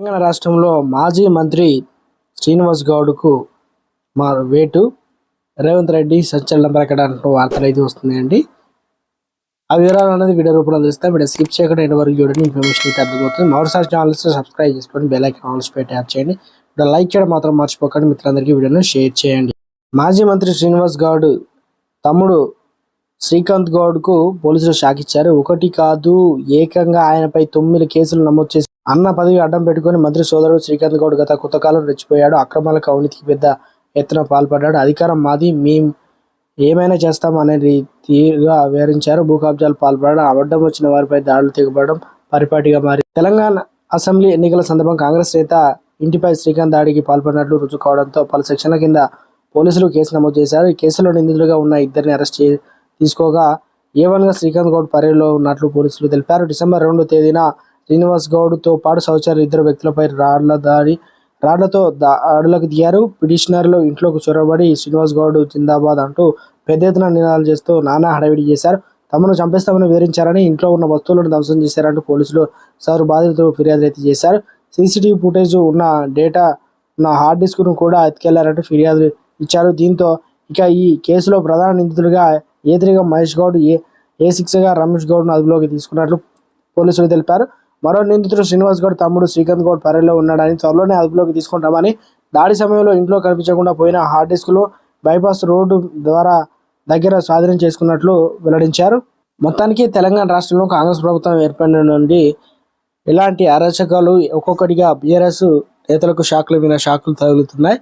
తెలంగాణ రాష్ట్రంలో మాజీ మంత్రి శ్రీనివాస్ గౌడ్కు మా వేటు రేవంత్ రెడ్డి సంచలనం ప్రకటన వార్తలు అయితే వస్తున్నాయండి. ఆ వివరాలు అనేది వీడియో రూపంలో తెలుస్తాయి. వీడియో స్కిప్ చేయకుండా ఎండ్ వరకు చూడండి, ఇన్ఫర్మేషన్ అయితే అర్థమవుతుంది. మరోసారి ఛానల్స్ సబ్స్క్రైబ్ చేసుకొని బెల్ ఐకాన్ ఆల్స్ పెట్టి ట్యాప్ చేయండి. వీడియో లైక్ చేయడం మాత్రం మర్చిపోకండి. మిత్రులందరికీ వీడియోను షేర్ చేయండి. మాజీ మంత్రి శ్రీనివాస్ గౌడ్ తమ్ముడు శ్రీకాంత్ గౌడ్కు పోలీసులు షాక్ ఇచ్చారు. ఒకటి కాదు, ఏకంగా ఆయనపై 9 కేసులు నమోదు చేసి అన్న పదవి అడ్డం పెట్టుకుని మంత్రి సోదరుడు శ్రీకాంత్ గౌడ్ గత కొంతకాలం రెచ్చిపోయాడు. అక్రమాలకు అవినీతికి పెద్ద ఎత్తున పాల్పడ్డాడు. అధికారం మాది, మేం ఏమైనా చేస్తాం అనే రీతిగా వివరించారు. భూ కబ్జాలు పాల్పడడం, అడ్డం వచ్చిన వారిపై దాడులు తెగబడడం పరిపాటిగా మారి తెలంగాణ అసెంబ్లీ ఎన్నికల సందర్భంగా కాంగ్రెస్ నేత ఇంటిపై శ్రీకాంత్ దాడికి పాల్పడినట్లు రుజువు కావడంతో పలు సెక్షన్ల కింద పోలీసులు కేసు నమోదు చేశారు. ఈ కేసులో నిందితులుగా ఉన్న ఇద్దరిని అరెస్ట్ తీసుకోగా ఏవన్గా శ్రీకాంత్ గౌడ్ పరేడ్లో ఉన్నట్లు పోలీసులు తెలిపారు. డిసెంబర్ 2వ తేదీన శ్రీనివాస్ గౌడ్తో పాటు సహచరులు 2 వ్యక్తులపై రాళ్లతో దాడులకు దిగారు. పిటిషనర్లు ఇంట్లోకి చొరబడి శ్రీనివాస్ గౌడ్ జిందాబాద్ అంటూ పెద్ద ఎత్తున నినాదాలు చేస్తూ నానా హడావిడి చేశారు. తమను చంపేస్తామని వివరించారని, ఇంట్లో ఉన్న వస్తువులను ధ్వంసం చేశారంటూ పోలీసులు సదరు బాధితులు ఫిర్యాదు అయితే చేశారు. సీసీటీవీ ఫుటేజ్ ఉన్న డేటా ఉన్న హార్డ్ డిస్క్ను కూడా ఎత్తుకెళ్లారంటూ ఫిర్యాదు ఇచ్చారు. దీంతో ఇక ఈ కేసులో ప్రధాన నిందితులుగా ఏ3గా మహేష్ గౌడ్, ఏ6గా రమేష్ గౌడ్ను అదుపులోకి తీసుకున్నట్లు పోలీసులు తెలిపారు. మరో నిందితుడు శ్రీనివాస్ గౌడ్ తమ్ముడు శ్రీకాంత్ గౌడ్ పరేడ్లో ఉన్నాడని, త్వరలోనే అదుపులోకి తీసుకుంటామని, దాడి సమయంలో ఇంట్లో కనిపించకుండా పోయిన హార్డ్ డిస్క్లు బైపాస్ రోడ్డు ద్వారా దగ్గర స్వాధీనం చేసుకున్నట్లు వెల్లడించారు. మొత్తానికి తెలంగాణ రాష్ట్రంలో కాంగ్రెస్ ప్రభుత్వం ఏర్పడిన నుండి ఇలాంటి అరాచకాలు ఒక్కొక్కటిగా బీఆర్ఎస్ నేతలకు షాకులు మీద షాకులు తగులుతున్నాయి.